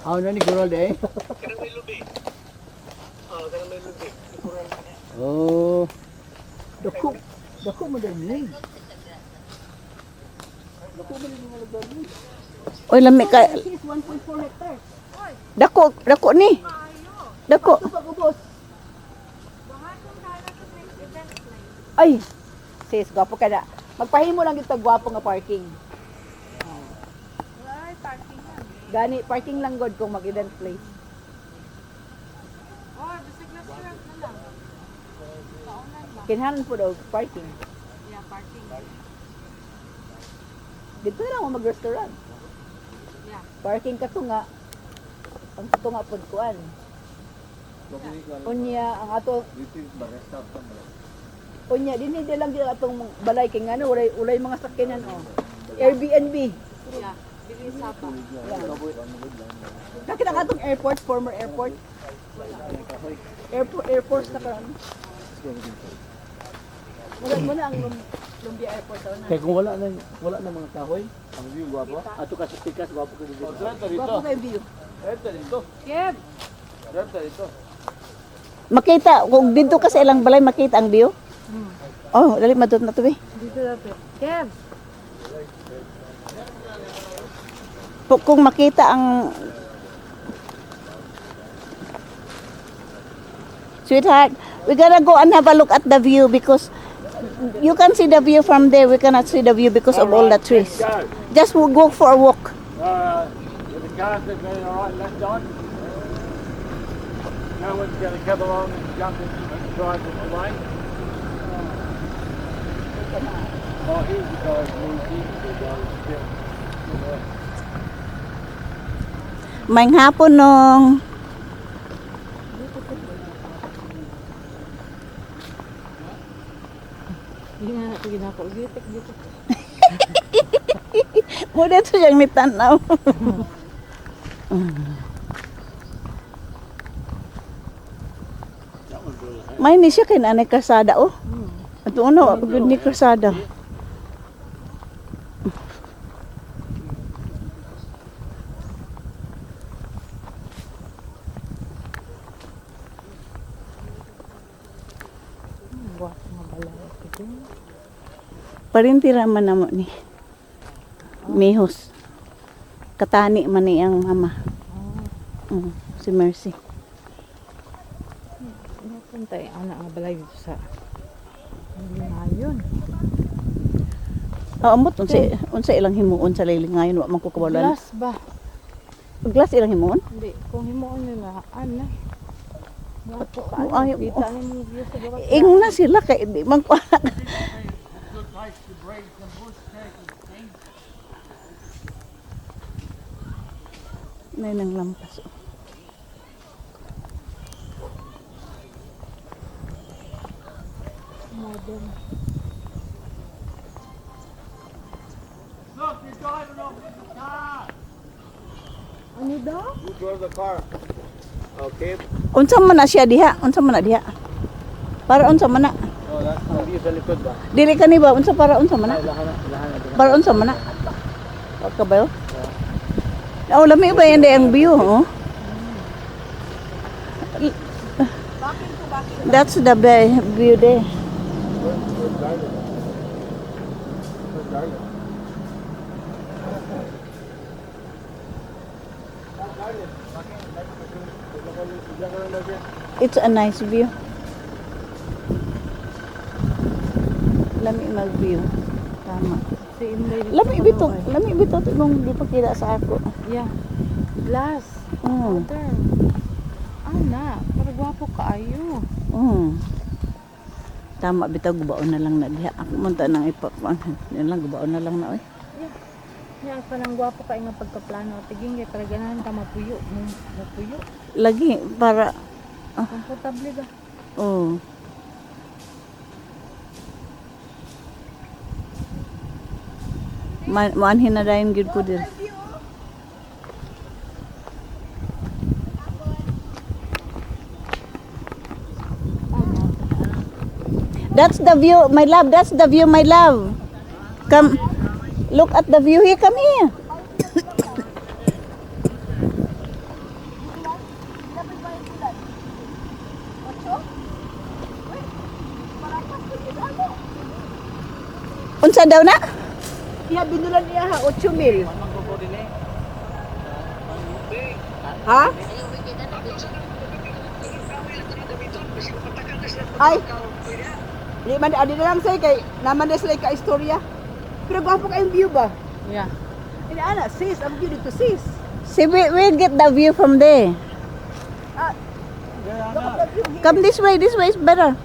Aw na ni Coral day. Oh. Dako mo din ni. Dako mo din mga lugar ni. Oy, lami ka. 1.4 hectares. Dako ni. Dako. Ay. Sis, gwapo ka na. Magpahimo lang dito gwapo nga parking. Ay, parking yan. Gani, parking lang god kung mag-event place. Oh, bisig na restaurant na lang. Kaunan ba? Kinhanan po daw parking. Yeah, parking. Dito na lang mo mag-restaurant. Yeah. Parking ka to nga. Ang to nga pod kuan. Unya ang ato unya dinhi lang gyud atong balay kay ngano ulay mga sakyanan oh. Airbnb. Yeah. Bilin sapa. Kakita ka atong airport, former airport. Airport na karon. Wala ang Lumbia Airport daw na. Kaya kung wala na mga kahoy, ang view gwapo. Ato ka sa tikas gwapo ka dito. Gwapo kay view. Keb! Makita kung dito ka sa ilang balay makita ang view. Oh, dali madot na to eh. Dito dati. Keb! Kung makita ang Sweetheart, we gotta go and have a look at the view because you can see the view from there. We cannot see the view because of all the trees. Just we'll go for a walk. The cars are going alright left on. No one's going to come along and jump in and drive them away. Oh, here's the guy who's the guy who's Maing hapon nung. Hindi nga natin ginako. Gitik dito. Muna ito siyang nitanaw. May ni siya kay nanay kasada oh. At una, pagod ni kasada. Buwak mga balay. Parintira man namo ni. Mihos. Katani man ni ang mama. Si Mercy. Napuntay ang mga balay dito sa Lingayon. Amot unsa ilang himuon sa lilingayon wa man ko kawalan. Glass ba? Glass ilang himuon? Hindi. Kung himuon nila, ano? Ay, Kita ni mong view sa baba. Ingna sila kay di man ko. Nay nang lampas. Modern. Look, you're driving off with the car. Ano daw? Who drove the car? Okay. Unsa man na siya diha? Unsa man na diha? Para unsa man na? Oh, that's the view sa likod ba? Dili kani ba unsa para unsa man na? Lahan na. Para unsa man na? Wa ka ba yo? Oh, lami ba yan ang view, oh? That's the view there. Where's Garland? Where's Garland? It's a nice view. Lami mag-view. Tama. Si Inday. Lami bito nung di pa kita sa ako. Yeah. Glass. Mm. Modern. Ana, para gwapo kaayo. Tama bitaw gubaon na lang na diha. Ako man ta nang yan lang gubaon na lang na oy. Yang panang gwapo ka nga pagkaplano. Tiging kay para ganahan ka mapuyo. Mapuyo. Lagi para Komportable ba? oh. Manhin na dayon gid ko dir. That's the view, my love. That's the view, my love. Come, look at the view here. Come here. Unsa daw na? Iya binulan niya ha 8,000. Ha? Ay. Di man adi na lang say kay naman na sila ka istorya. Pero gwapo kayong view ba? Yeah. Ini ana sis, ang view dito sis. See, we'll get the view from there. Look at the view here. Come this way is better.